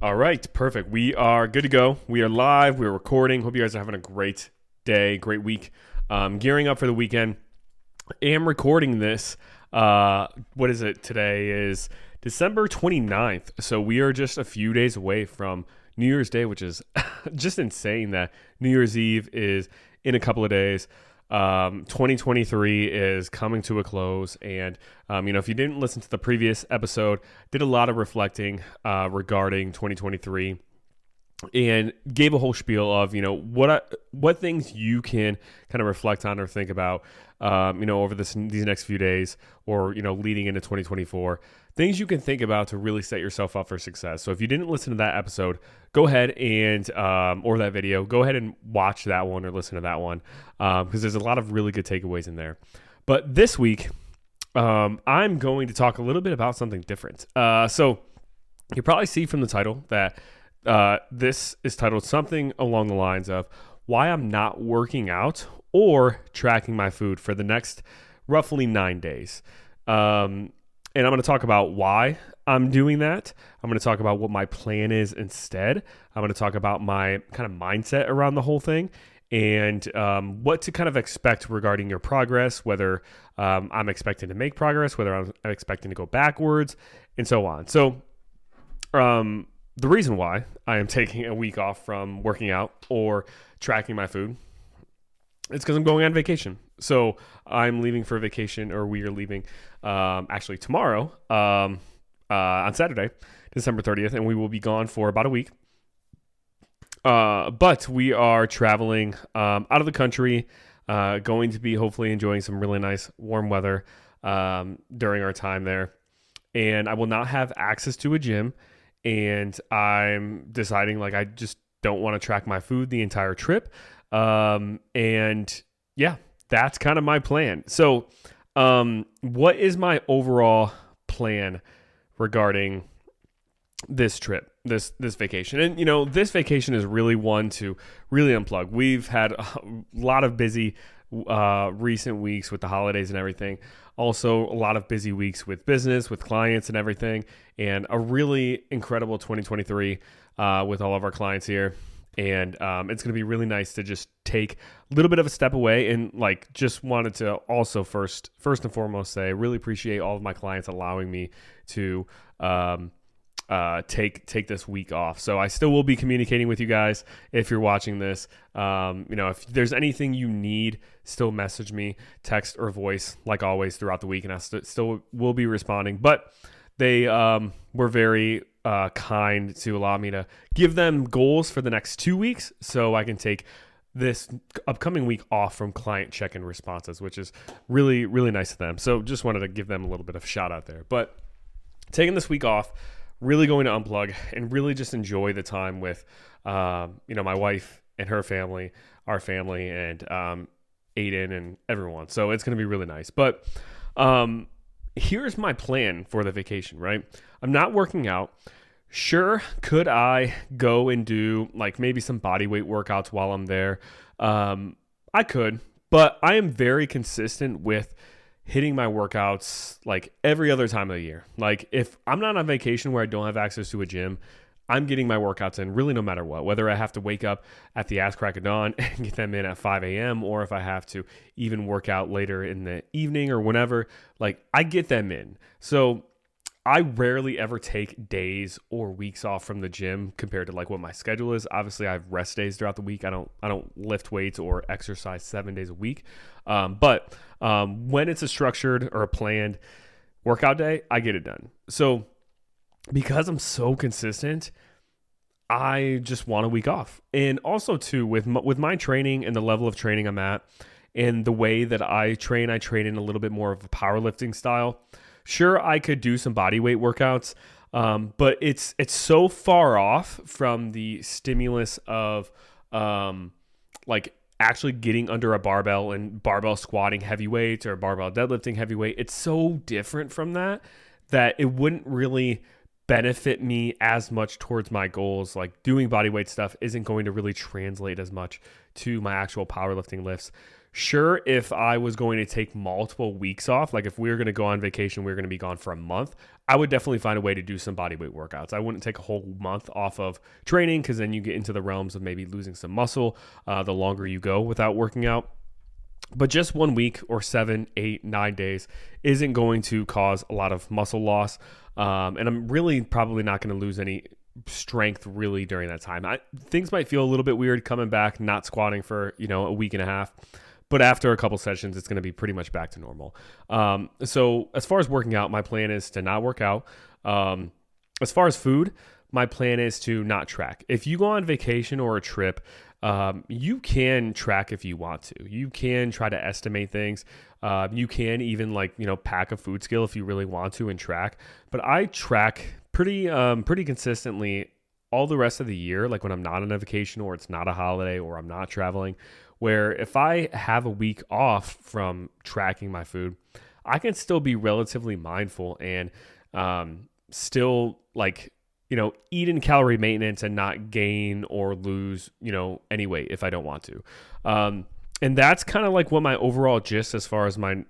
All right, perfect. We are good to go. We are live. We're recording. Hope you guys are having a great day, great week. Gearing up for the weekend. Am recording this. What is it? Today is December 29th. So we are just a few days away from New Year's Day, which is just insane that New Year's Eve is in a couple of days. 2023 is coming to a close, and if you didn't listen to the previous episode, did a lot of reflecting regarding 2023 and gave a whole spiel of what things you can kind of reflect on or think about over these next few days, or leading into 2024, things you can think about to really set yourself up for success. So if you didn't listen to that episode, go ahead and or that video, go ahead and watch that one or listen to that one, because there's a lot of really good takeaways in there. But this week, I'm going to talk a little bit about something different. So you probably see from the title that this is titled something along the lines of why I'm not working out or tracking my food for the next roughly 9 days. And I'm going to talk about why I'm doing that. I'm going to talk about what my plan is instead. I'm going to talk about my kind of mindset around the whole thing, and what to kind of expect regarding your progress, whether I'm expecting to make progress, whether I'm expecting to go backwards, and so on. So the reason why I am taking a week off from working out or tracking my food, it's because I'm going on vacation. So I'm leaving for vacation, or we are leaving actually tomorrow on Saturday, December 30th, and we will be gone for about a week. But we are traveling out of the country, going to be hopefully enjoying some really nice warm weather during our time there. And I will not have access to a gym, and I'm deciding I just don't want to track my food the entire trip. And yeah, that's kind of my plan. So, what is my overall plan regarding this trip, this vacation? And, this vacation is really one to really unplug. We've had a lot of busy, recent weeks with the holidays and everything. Also, a lot of busy weeks with business, with clients and everything, and a really incredible 2023, with all of our clients here. And it's going to be really nice to just take a little bit of a step away, and just wanted to also first and foremost say I really appreciate all of my clients allowing me to take this week off. So I still will be communicating with you guys if you're watching this. If there's anything you need, still message me, text or voice like always throughout the week, and I still will be responding. But they were very kind to allow me to give them goals for the next 2 weeks, so I can take this upcoming week off from client check-in responses, which is really, really nice of them. So just wanted to give them a little bit of shout out there. But taking this week off, really going to unplug and really just enjoy the time with my wife and her family, our family, and Aiden and everyone. So it's going to be really nice. But here's my plan for the vacation, right? I'm not working out. Sure, could I go and do maybe some body weight workouts while I'm there? I could, but I am very consistent with hitting my workouts every other time of the year. If I'm not on vacation where I don't have access to a gym, I'm getting my workouts in really no matter what, whether I have to wake up at the ass crack of dawn and get them in at 5 a.m. or if I have to even work out later in the evening or whenever, I get them in. So I rarely ever take days or weeks off from the gym compared to what my schedule is. Obviously, I have rest days throughout the week. I don't lift weights or exercise 7 days a week. But when it's a structured or a planned workout day, I get it done. So because I'm so consistent, I just want a week off. And also too, with my training and the level of training I'm at and the way that I train in a little bit more of a powerlifting style. Sure, I could do some body weight workouts, but it's so far off from the stimulus of actually getting under a barbell and barbell squatting heavy weights or barbell deadlifting heavy weight. It's so different from that it wouldn't really benefit me as much towards my goals. Like doing body weight stuff isn't going to really translate as much to my actual powerlifting lifts. Sure, if I was going to take multiple weeks off, like if we were going to go on vacation, we were going to be gone for a month, I would definitely find a way to do some body weight workouts. I wouldn't take a whole month off of training, because then you get into the realms of maybe losing some muscle the longer you go without working out. But just 1 week or 7, 8, 9 days isn't going to cause a lot of muscle loss. And I'm really probably not going to lose any strength really during that time. Things might feel a little bit weird coming back, not squatting for, a week and a half. But after a couple sessions, it's going to be pretty much back to normal. So as far as working out, my plan is to not work out. As far as food, my plan is to not track. If you go on vacation or a trip, you can track if you want to. You can try to estimate things. You can even pack a food scale if you really want to and track. But I track pretty consistently all the rest of the year, like when I'm not on a vacation or it's not a holiday or I'm not traveling, where if I have a week off from tracking my food, I can still be relatively mindful and still eat in calorie maintenance and not gain or lose, any weight if I don't want to. And that's kind of like what my overall gist as far as my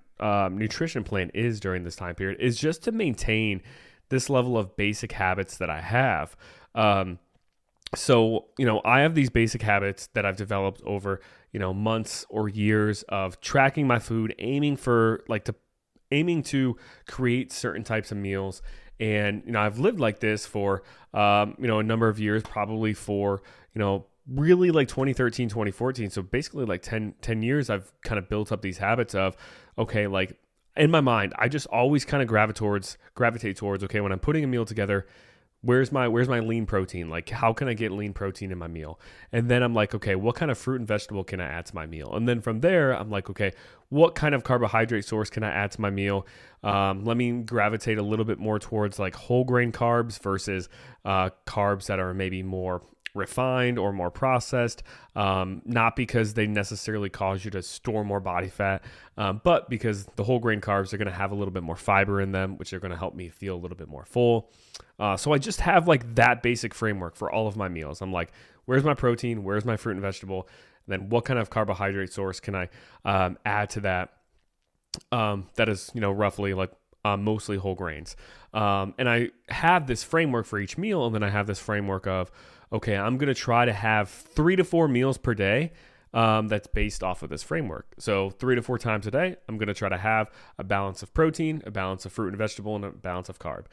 nutrition plan is during this time period, is just to maintain this level of basic habits that I have. So, I have these basic habits that I've developed over, months or years of tracking my food, aiming to create certain types of meals. And, I've lived like this for, a number of years, probably for, really like 2013, 2014. So basically like 10 years, I've kind of built up these habits of, okay, like in my mind, I just always kind of gravitate towards, okay, when I'm putting a meal together, where's my lean protein? Like, how can I get lean protein in my meal? And then I'm like, okay, what kind of fruit and vegetable can I add to my meal? And then from there, I'm like, okay, what kind of carbohydrate source can I add to my meal? Let me gravitate a little bit more towards like whole grain carbs versus carbs that are maybe more refined or more processed, not because they necessarily cause you to store more body fat, but because the whole grain carbs are going to have a little bit more fiber in them, which are going to help me feel a little bit more full. So I just have like that basic framework for all of my meals. I'm like, where's my protein? Where's my fruit and vegetable? And then what kind of carbohydrate source can I add to that? That is, roughly like mostly whole grains. And I have this framework for each meal. And then I have this framework of, okay, I'm going to try to have 3 to 4 meals per day that's based off of this framework. So 3 to 4 times a day, I'm going to try to have a balance of protein, a balance of fruit and vegetable, and a balance of carb.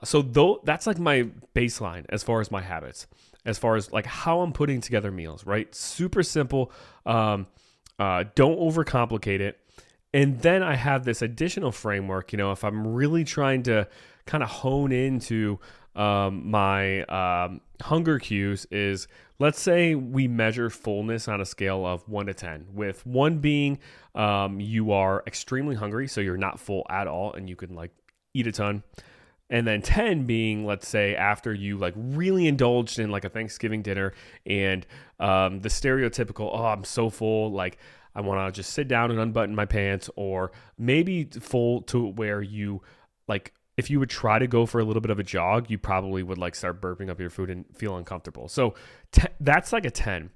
So that's like my baseline as far as my habits, as far as like how I'm putting together meals, right? Super simple. Don't overcomplicate it. And then I have this additional framework, if I'm really trying to kind of hone into my hunger cues, is, let's say we measure fullness on a scale of 1 to 10, with 1 being you are extremely hungry, so you're not full at all and you can like eat a ton. And then 10 being, let's say, after you like really indulged in like a Thanksgiving dinner and the stereotypical, oh, I'm so full, like I want to just sit down and unbutton my pants, or maybe full to where you like, if you would try to go for a little bit of a jog, you probably would like start burping up your food and feel uncomfortable. So that's like a 10.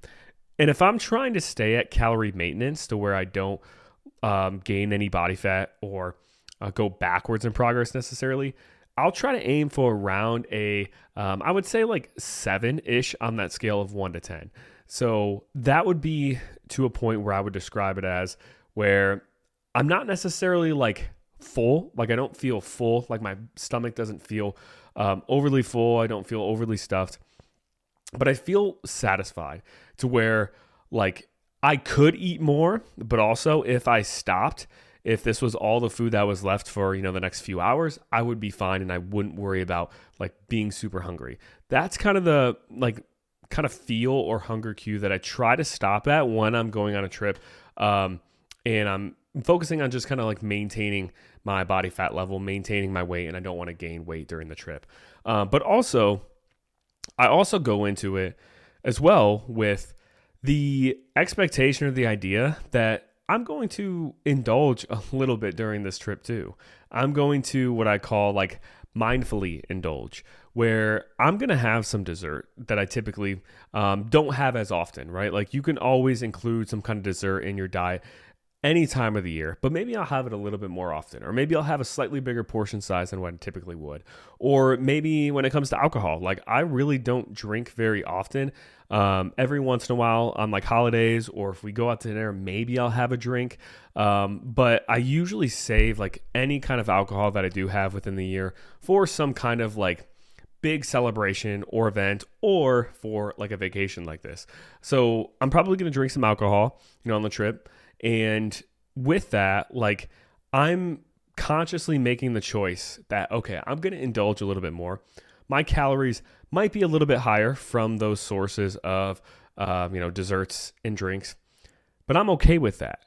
And if I'm trying to stay at calorie maintenance to where I don't gain any body fat or go backwards in progress necessarily, I'll try to aim for around I would say like 7-ish on that scale of 1 to 10. So that would be to a point where I would describe it as where I'm not necessarily like full, like I don't feel full, like my stomach doesn't feel overly full, I don't feel overly stuffed, but I feel satisfied to where like I could eat more, but also if I stopped, if this was all the food that was left for, the next few hours, I would be fine and I wouldn't worry about like being super hungry. That's kind of the kind of feel or hunger cue that I try to stop at when I'm going on a trip. And I'm focusing on just kind of like maintaining my body fat level, maintaining my weight, and I don't want to gain weight during the trip. But also, I also go into it as well with the expectation or the idea that I'm going to indulge a little bit during this trip too. I'm going to what I call like mindfully indulge, where I'm going to have some dessert that I typically don't have as often, right? Like you can always include some kind of dessert in your diet any time of the year, but maybe I'll have it a little bit more often, or maybe I'll have a slightly bigger portion size than what I typically would. Or maybe when it comes to alcohol, like I really don't drink very often. Every once in a while on like holidays, or if we go out to dinner, maybe I'll have a drink. But I usually save like any kind of alcohol that I do have within the year for some kind of like big celebration or event, or for like a vacation like this. So I'm probably going to drink some alcohol, on the trip. And with that, like I'm consciously making the choice that, okay, I'm going to indulge a little bit more. My calories might be a little bit higher from those sources of, desserts and drinks, but I'm okay with that.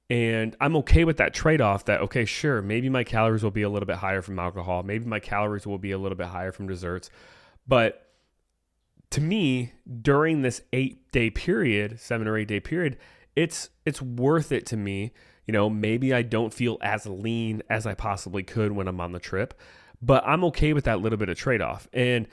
And I'm okay with that trade-off that, okay, sure, maybe my calories will be a little bit higher from alcohol. Maybe my calories will be a little bit higher from desserts. But to me, during this 7 or 8 day period, it's worth it to me. Maybe I don't feel as lean as I possibly could when I'm on the trip, but I'm okay with that little bit of trade-off. And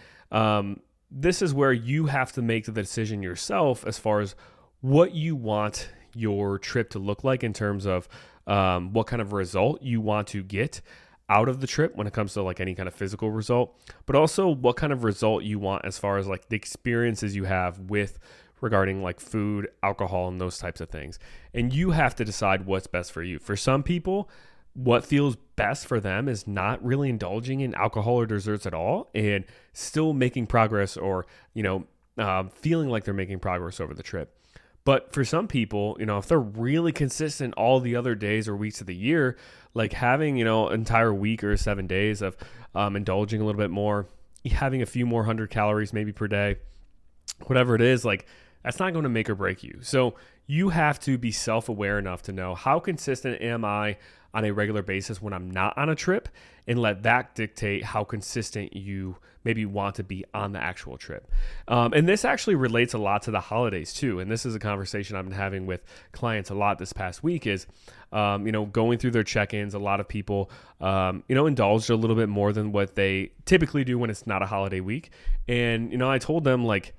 this is where you have to make the decision yourself as far as what you want your trip to look like in terms of what kind of result you want to get out of the trip when it comes to like any kind of physical result, but also what kind of result you want as far as like the experiences you have with regarding like food, alcohol, and those types of things. And you have to decide what's best for you. For some people, what feels best for them is not really indulging in alcohol or desserts at all and still making progress, or, feeling like they're making progress over the trip. But for some people, if they're really consistent all the other days or weeks of the year, like having, an entire week or 7 days of indulging a little bit more, having a few more 100 calories maybe per day, whatever it is, like that's not going to make or break you. So you have to be self-aware enough to know how consistent am I on a regular basis when I'm not on a trip, and let that dictate how consistent you maybe want to be on the actual trip. And this actually relates a lot to the holidays too. And this is a conversation I've been having with clients a lot this past week is, going through their check-ins. A lot of people, indulged a little bit more than what they typically do when it's not a holiday week. And, I told them like,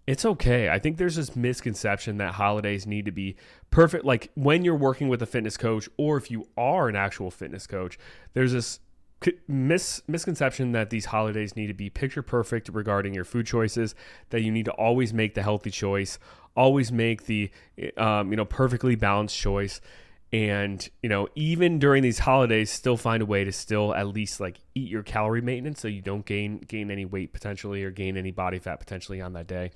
it's okay. I think there's this misconception that holidays need to be perfect. Like when you're working with a fitness coach, or if you are an actual fitness coach, there's this misconception that these holidays need to be picture perfect regarding your food choices, that you need to always make the healthy choice, always make the, perfectly balanced choice. And, even during these holidays, still find a way to still at least like eat your calorie maintenance so you don't gain any weight potentially, or gain any body fat potentially on that day,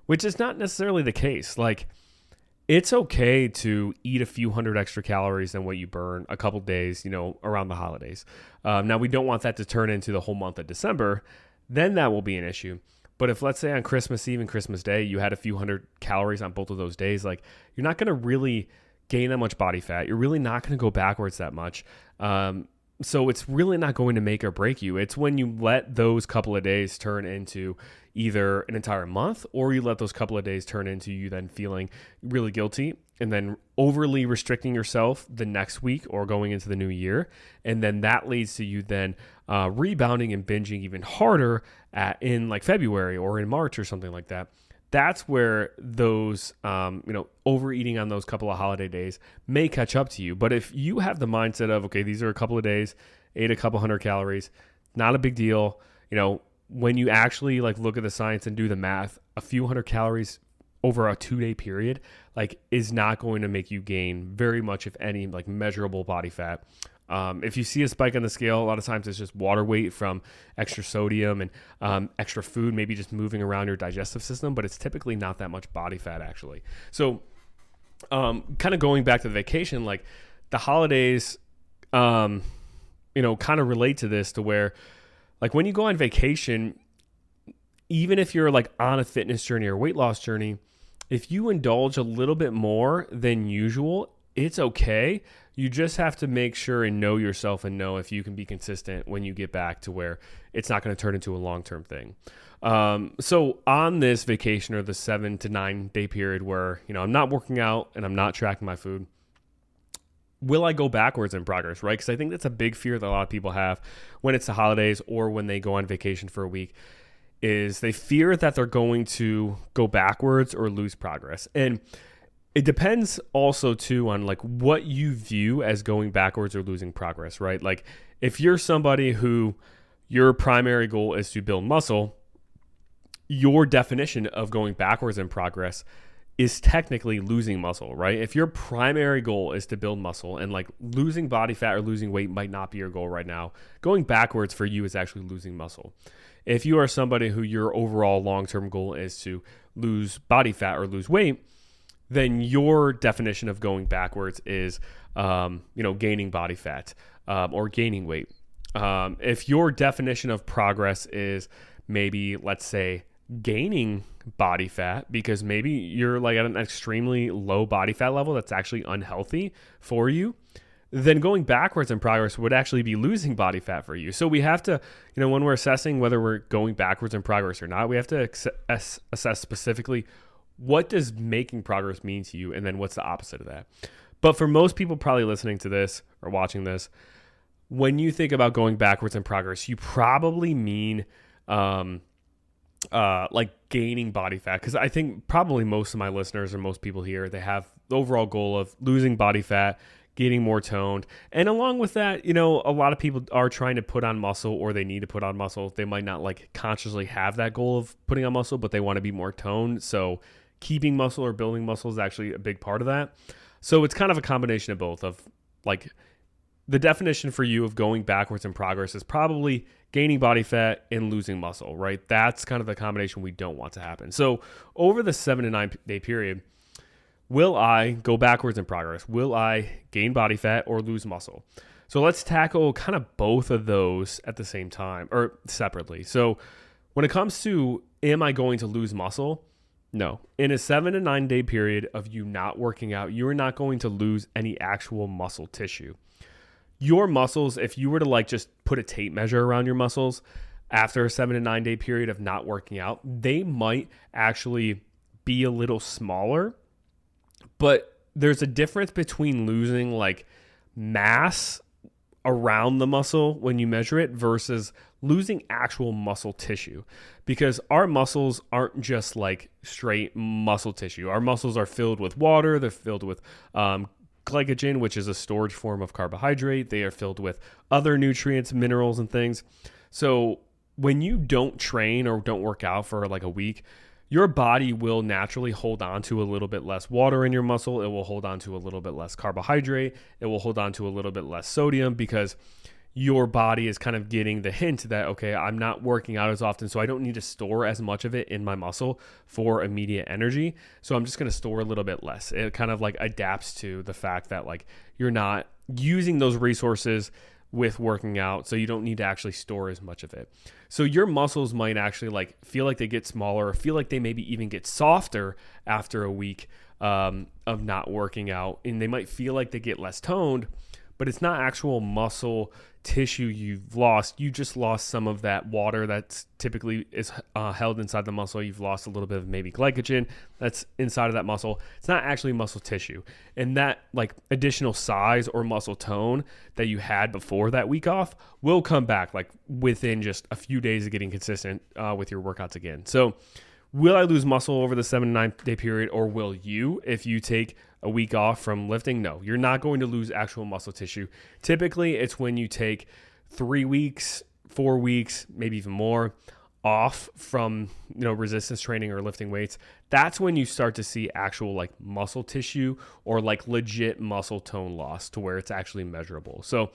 which is not necessarily the case. Like it's okay to eat a few hundred extra calories than what you burn a couple days, around the holidays. Now we don't want that to turn into the whole month of December. Then that will be an issue. But if let's say on Christmas Eve and Christmas Day, you had a few hundred calories on both of those days, like you're not going to really gain that much body fat. You're really not going to go backwards that much. So it's really not going to make or break you. It's when you let those couple of days turn into either an entire month, or you let those couple of days turn into you then feeling really guilty and then overly restricting yourself the next week or going into the new year. And then that leads to you then rebounding and binging even harder in like February or in March or something like that. That's where those, overeating on those couple of holiday days may catch up to you. But if you have the mindset of, okay, these are a couple of days, ate a couple hundred calories, not a big deal. When you actually like look at the science and do the math, a few hundred calories over a 2-day period, like is not going to make you gain very much, if any, like measurable body fat. If you see a spike on the scale, a lot of times it's just water weight from extra sodium and extra food, maybe just moving around your digestive system, but it's typically not that much body fat actually. So kind of going back to the vacation, like the holidays, kind of relate to this, to where like when you go on vacation, even if you're like on a fitness journey or weight loss journey, if you indulge a little bit more than usual, it's okay. You just have to make sure and know yourself and know if you can be consistent when you get back to where it's not going to turn into a long-term thing. So on this vacation, or the 7 to 9 day period where, I'm not working out and I'm not tracking my food, will I go backwards in progress, right? Because I think that's a big fear that a lot of people have when it's the holidays or when they go on vacation for a week, is they fear that they're going to go backwards or lose progress. And it depends also too on like what you view as going backwards or losing progress, right? Like if you're somebody who your primary goal is to build muscle, your definition of going backwards in progress is technically losing muscle, right? If your primary goal is to build muscle and like losing body fat or losing weight might not be your goal right now, going backwards for you is actually losing muscle. If you are somebody who your overall long-term goal is to lose body fat or lose weight, then your definition of going backwards is, gaining body fat or gaining weight. If your definition of progress is maybe, let's say, gaining body fat because maybe you're like at an extremely low body fat level that's actually unhealthy for you, then going backwards in progress would actually be losing body fat for you. So we have to, when we're assessing whether we're going backwards in progress or not, we have to assess specifically what does making progress mean to you, and then what's the opposite of that. But for most people probably listening to this or watching this, when you think about going backwards in progress, you probably mean like gaining body fat, because I think probably most of my listeners or most people here, they have the overall goal of losing body fat, getting more toned. And along with that, a lot of people are trying to put on muscle, or they need to put on muscle. They might not like consciously have that goal of putting on muscle, but they want to be more toned. So keeping muscle or building muscle is actually a big part of that. So it's kind of a combination of both. Of like the definition for you of going backwards in progress is probably gaining body fat and losing muscle, right? That's kind of the combination we don't want to happen. So over the 7 to 9 day period, will I go backwards in progress? Will I gain body fat or lose muscle? So let's tackle kind of both of those at the same time or separately. So when it comes to, am I going to lose muscle? No. In a 7 to 9 day period of you not working out, you're not going to lose any actual muscle tissue. Your muscles, if you were to like just put a tape measure around your muscles after a 7 to 9 day period of not working out, they might actually be a little smaller. But there's a difference between losing like mass around the muscle when you measure it versus losing actual muscle tissue, because our muscles aren't just like straight muscle tissue. Our muscles are filled with water. They're filled with glycogen, which is a storage form of carbohydrate. They are filled with other nutrients, minerals, and things. So when you don't train or don't work out for like a week, your body will naturally hold on to a little bit less water in your muscle. It will hold on to a little bit less carbohydrate. It will hold on to a little bit less sodium, because your body is kind of getting the hint that, okay, I'm not working out as often, so I don't need to store as much of it in my muscle for immediate energy. So I'm just going to store a little bit less. It kind of like adapts to the fact that like you're not using those resources with working out, so you don't need to actually store as much of it. So your muscles might actually like feel like they get smaller, or feel like they maybe even get softer after a week of not working out, and they might feel like they get less toned, but it's not actual muscle tissue you've lost. You just lost some of that water that's typically is held inside the muscle. You've lost a little bit of maybe glycogen that's inside of that muscle. It's not actually muscle tissue. And that like additional size or muscle tone that you had before that week off will come back like within just a few days of getting consistent with your workouts again. So will I lose muscle over the 7 to 9 day period, or will you if you take a week off from lifting? No, you're not going to lose actual muscle tissue. Typically, it's when you take 3 weeks, 4 weeks, maybe even more off from resistance training or lifting weights. That's when you start to see actual like muscle tissue or like legit muscle tone loss to where it's actually measurable. So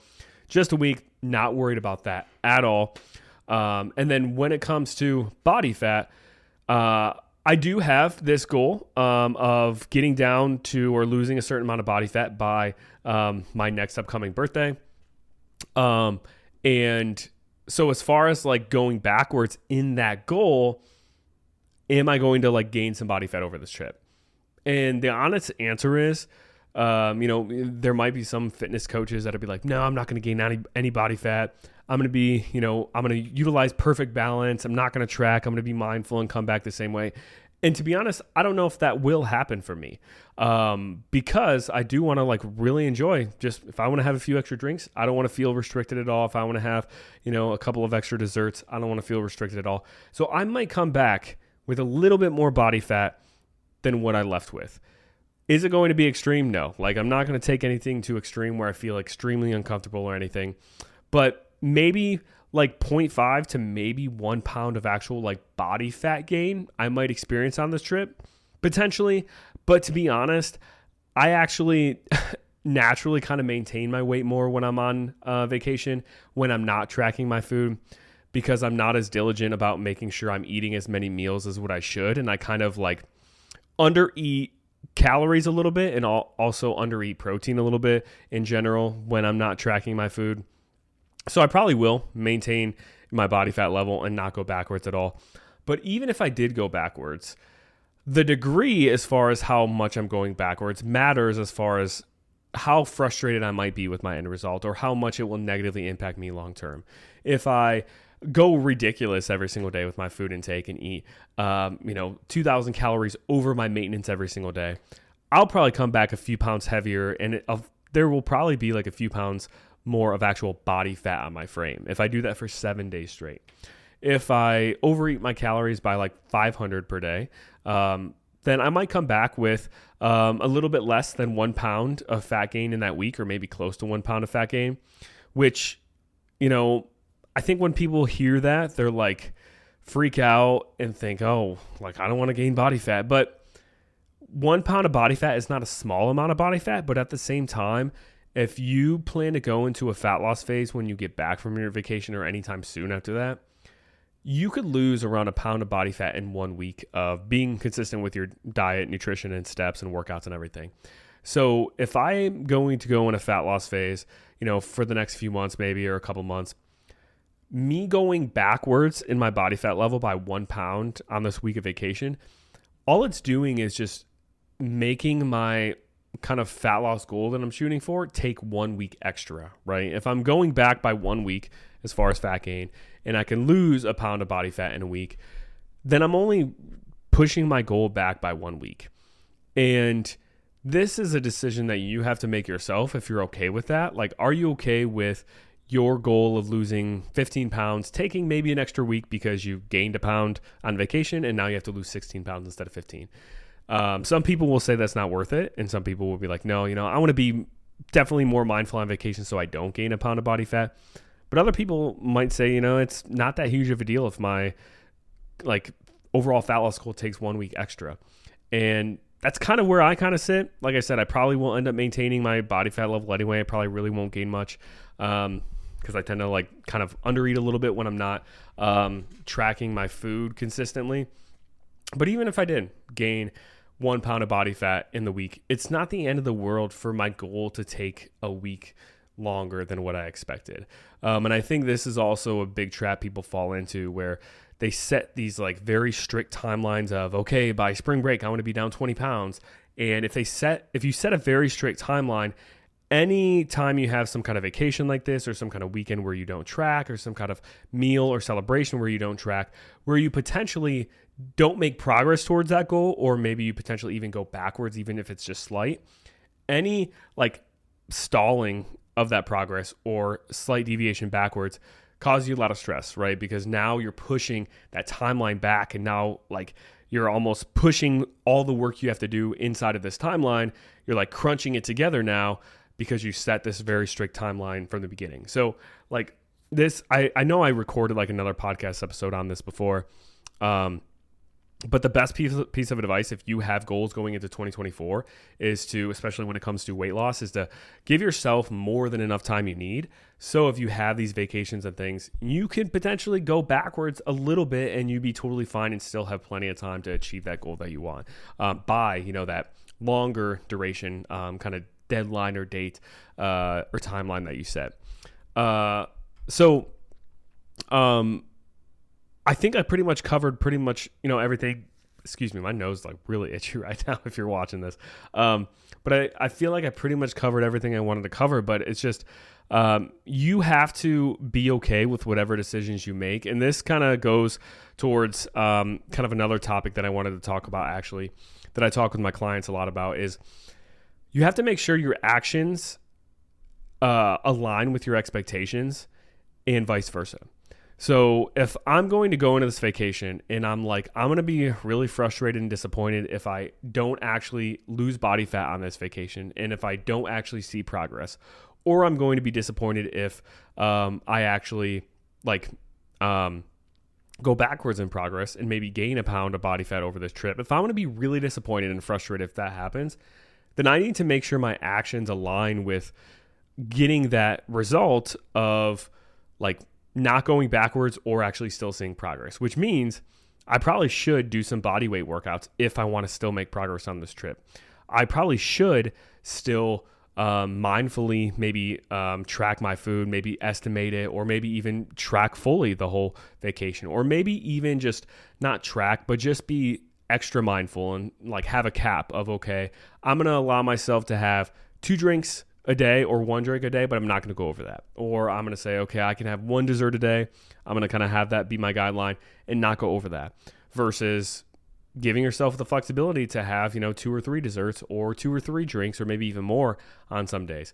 just a week, not worried about that at all. And then when it comes to body fat, I do have this goal of getting down to or losing a certain amount of body fat by my next upcoming birthday. And so as far as like going backwards in that goal, am I going to like gain some body fat over this trip? And the honest answer is, there might be some fitness coaches that'll be like, no, I'm not going to gain any body fat. I'm going to be, I'm going to utilize perfect balance. I'm not going to track. I'm going to be mindful and come back the same way. And to be honest, I don't know if that will happen for me, because I do want to like really enjoy. Just if I want to have a few extra drinks, I don't want to feel restricted at all. If I want to have, a couple of extra desserts, I don't want to feel restricted at all. So I might come back with a little bit more body fat than what I left with. Is it going to be extreme? No. Like, I'm not going to take anything too extreme where I feel extremely uncomfortable or anything. But maybe like 0.5 to maybe 1 pound of actual like body fat gain I might experience on this trip, potentially. But to be honest, I actually naturally kind of maintain my weight more when I'm on vacation, when I'm not tracking my food, because I'm not as diligent about making sure I'm eating as many meals as what I should. And I kind of like undereat calories a little bit and also undereat protein a little bit in general when I'm not tracking my food. So I probably will maintain my body fat level and not go backwards at all. But even if I did go backwards, the degree as far as how much I'm going backwards matters as far as how frustrated I might be with my end result or how much it will negatively impact me long term. If I go ridiculous every single day with my food intake and eat, 2,000 calories over my maintenance every single day, I'll probably come back a few pounds heavier, and there will probably be like a few pounds more of actual body fat on my frame if I do that for 7 days straight. If I overeat my calories by like 500 per day, then I might come back with a little bit less than 1 pound of fat gain in that week, or maybe close to 1 pound of fat gain, which, I think when people hear that, they're like freak out and think, oh, like I don't want to gain body fat. But 1 pound of body fat is not a small amount of body fat, but at the same time, if you plan to go into a fat loss phase when you get back from your vacation or anytime soon after that, you could lose around 1 pound of body fat in 1 week of being consistent with your diet, nutrition, and steps and workouts and everything. So if I'm going to go in a fat loss phase, for the next few months maybe, or a couple months, me going backwards in my body fat level by 1 pound on this week of vacation, all it's doing is just making my kind of fat loss goal that I'm shooting for take 1 week extra, right? If I'm going back by 1 week as far as fat gain and I can lose 1 pound of body fat in a week, then I'm only pushing my goal back by 1 week. And this is a decision that you have to make yourself if you're okay with that. Like, are you okay with your goal of losing 15 pounds, taking maybe an extra week because you gained 1 pound on vacation and now you have to lose 16 pounds instead of 15? Some people will say that's not worth it, and some people will be like, no, I want to be definitely more mindful on vacation so I don't gain 1 pound of body fat. But other people might say, it's not that huge of a deal if my like overall fat loss goal takes 1 week extra. And that's kind of where I kind of sit. Like I said, I probably will end up maintaining my body fat level anyway. I probably really won't gain much, because I tend to like kind of undereat a little bit when I'm not tracking my food consistently. But even if I did gain 1 pound of body fat in the week, it's not the end of the world for my goal to take a week longer than what I expected. And I think this is also a big trap people fall into, where they set these like very strict timelines of, okay, by spring break, I want to be down 20 pounds. And if you set a very strict timeline, any time you have some kind of vacation like this, or some kind of weekend where you don't track, or some kind of meal or celebration where you don't track, where you potentially don't make progress towards that goal, or maybe you potentially even go backwards, even if it's just slight, any like stalling of that progress or slight deviation backwards causes you a lot of stress, right? Because now you're pushing that timeline back, and now like you're almost pushing all the work you have to do inside of this timeline. You're like crunching it together now because you set this very strict timeline from the beginning. So like this, I know I recorded like another podcast episode on this before, but the best piece of advice, if you have goals going into 2024, is to, especially when it comes to weight loss, is to give yourself more than enough time you need. So if you have these vacations and things, you can potentially go backwards a little bit and you'd be totally fine and still have plenty of time to achieve that goal that you want, by, that longer duration kind of deadline or date or timeline that you set. I think I pretty much covered everything excuse me, my nose is like really itchy right now if you're watching this. But I feel like I pretty much covered everything I wanted to cover, but it's just, you have to be okay with whatever decisions you make. And this kind of goes towards kind of another topic that I wanted to talk about, actually, that I talk with my clients a lot about, is you have to make sure your actions align with your expectations and vice versa. So if I'm going to go into this vacation and I'm like, I'm going to be really frustrated and disappointed if I don't actually lose body fat on this vacation and if I don't actually see progress, or I'm going to be disappointed if I actually go backwards in progress and maybe gain a pound of body fat over this trip. If I'm going to be really disappointed and frustrated if that happens, then I need to make sure my actions align with getting that result of like not going backwards or actually still seeing progress, which means I probably should do some body weight workouts if I want to still make progress on this trip. I probably should still mindfully maybe track my food, maybe estimate it, or maybe even track fully the whole vacation, or maybe even just not track, but just be extra mindful and like have a cap of, okay, I'm going to allow myself to have 2 drinks a day or 1 drink a day, but I'm not going to go over that. Or I'm going to say, okay, I can have 1 dessert a day. I'm going to kind of have that be my guideline and not go over that, versus giving yourself the flexibility to have, 2 or 3 desserts or 2 or 3 drinks, or maybe even more on some days.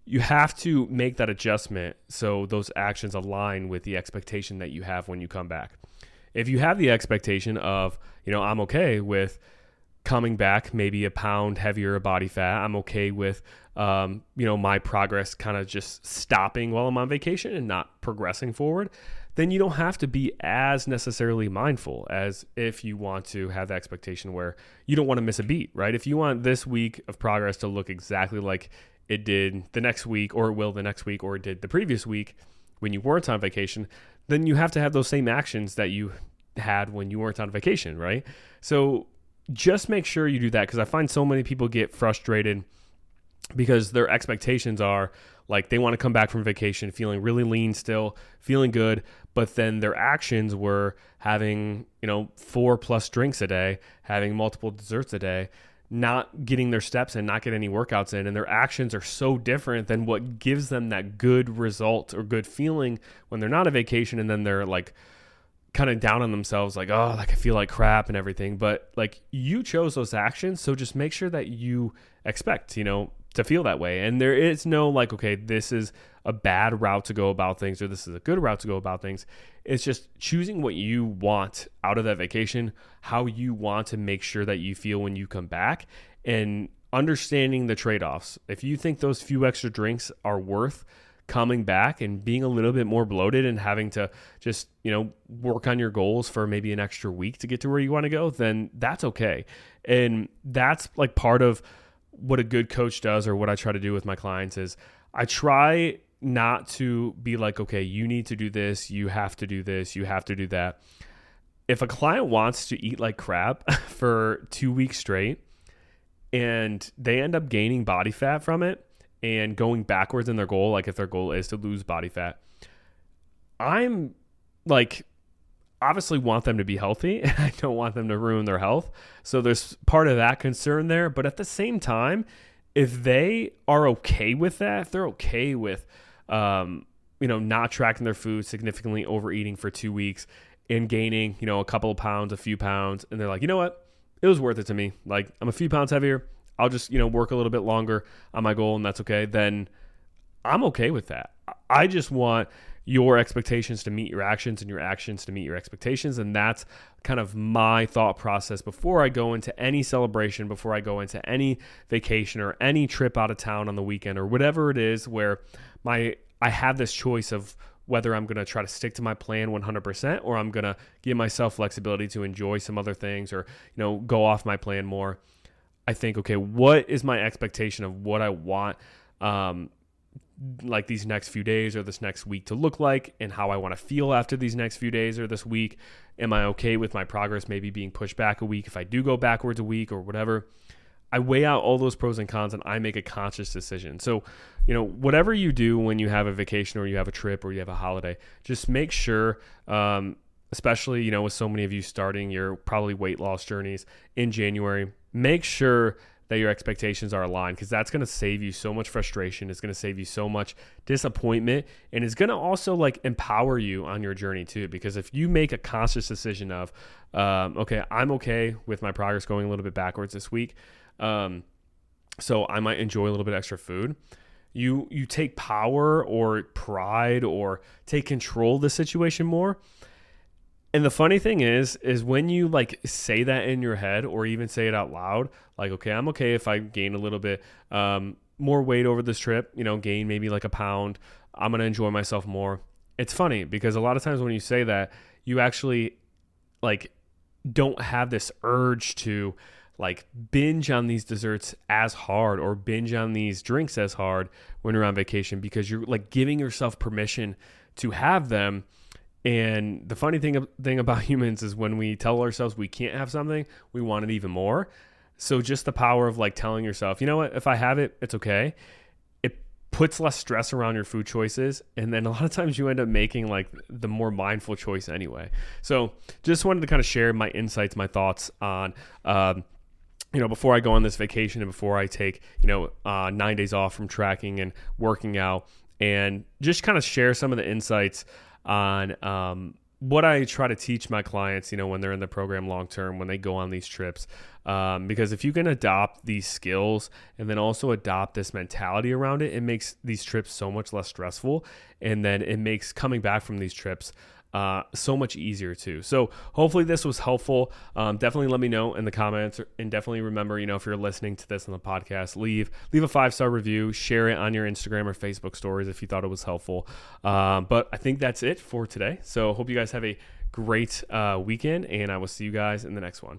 You have to make that adjustment so those actions align with the expectation that you have when you come back. If you have the expectation of, I'm okay with coming back maybe a pound heavier body fat, I'm okay with, my progress kind of just stopping while I'm on vacation and not progressing forward, then you don't have to be as necessarily mindful as if you want to have the expectation where you don't want to miss a beat, right? If you want this week of progress to look exactly like it did the next week, or it will the next week, or it did the previous week when you weren't on vacation, then you have to have those same actions that you had when you weren't on vacation, right? So just make sure you do that, because I find so many people get frustrated because their expectations are like they want to come back from vacation feeling really lean still, feeling good, but then their actions were having, 4+ drinks a day, having multiple desserts a day, not getting their steps in, not getting any workouts in, and their actions are so different than what gives them that good result or good feeling when they're not on vacation, and then they're like kind of down on themselves, like, oh, like I feel like crap and everything. But like, you chose those actions, so just make sure that you expect, to feel that way. And there is no like, okay, this is a bad route to go about things, or this is a good route to go about things. It's just choosing what you want out of that vacation, how you want to make sure that you feel when you come back, and understanding the trade-offs. If you think those few extra drinks are worth coming back and being a little bit more bloated and having to just, work on your goals for maybe an extra week to get to where you want to go, then that's okay. And that's like part of what a good coach does, or what I try to do with my clients, is I try not to be like, okay, you need to do this, you have to do this, you have to do that. If a client wants to eat like crap for 2 weeks straight and they end up gaining body fat from it and going backwards in their goal, like if their goal is to lose body fat, I'm like, obviously want them to be healthy, and I don't want them to ruin their health. So there's part of that concern there. But at the same time, if they are okay with that, if they're okay with, not tracking their food, significantly overeating for 2 weeks and gaining, a couple of pounds, a few pounds, and they're like, you know what, it was worth it to me. Like, I'm a few pounds heavier. I'll just, work a little bit longer on my goal, and that's okay. Then I'm okay with that. I just want your expectations to meet your actions and your actions to meet your expectations. And that's kind of my thought process before I go into any celebration, before I go into any vacation or any trip out of town on the weekend, or whatever it is, where I have this choice of whether I'm going to try to stick to my plan 100%, or I'm going to give myself flexibility to enjoy some other things, or, go off my plan more. I think, okay, what is my expectation of what I want, like these next few days or this next week to look like, and how I want to feel after these next few days or this week? Am I okay with my progress maybe being pushed back a week if I do go backwards a week or whatever? I weigh out all those pros and cons, and I make a conscious decision. So, whatever you do when you have a vacation or you have a trip or you have a holiday, just make sure especially, with so many of you starting your probably weight loss journeys in January, make sure that your expectations are aligned, because that's going to save you so much frustration. It's going to save you so much disappointment, and it's going to also like empower you on your journey too. Because if you make a conscious decision of, okay, I'm okay with my progress going a little bit backwards this week, so I might enjoy a little bit extra food. You take power or pride or take control of the situation more. And the funny thing is when you like say that in your head or even say it out loud, like, okay, I'm okay if I gain a little bit more weight over this trip, gain maybe like a pound, I'm going to enjoy myself more. It's funny because a lot of times when you say that, you actually like don't have this urge to like binge on these desserts as hard or binge on these drinks as hard when you're on vacation, because you're like giving yourself permission to have them. And the funny thing about humans is when we tell ourselves we can't have something, we want it even more. So just the power of like telling yourself, you know what, if I have it, it's okay. It puts less stress around your food choices. And then a lot of times you end up making like the more mindful choice anyway. So just wanted to kind of share my insights, my thoughts on, before I go on this vacation and before I take, 9 days off from tracking and working out, and just kind of share some of the insights on what I try to teach my clients, when they're in the program long term, when they go on these trips. Because if you can adopt these skills and then also adopt this mentality around it, it makes these trips so much less stressful. And then it makes coming back from these trips so much easier too. So hopefully this was helpful. Definitely let me know in the comments, and definitely remember, if you're listening to this on the podcast, leave a 5-star review, share it on your Instagram or Facebook stories if you thought it was helpful. But I think that's it for today. So hope you guys have a great weekend, and I will see you guys in the next one.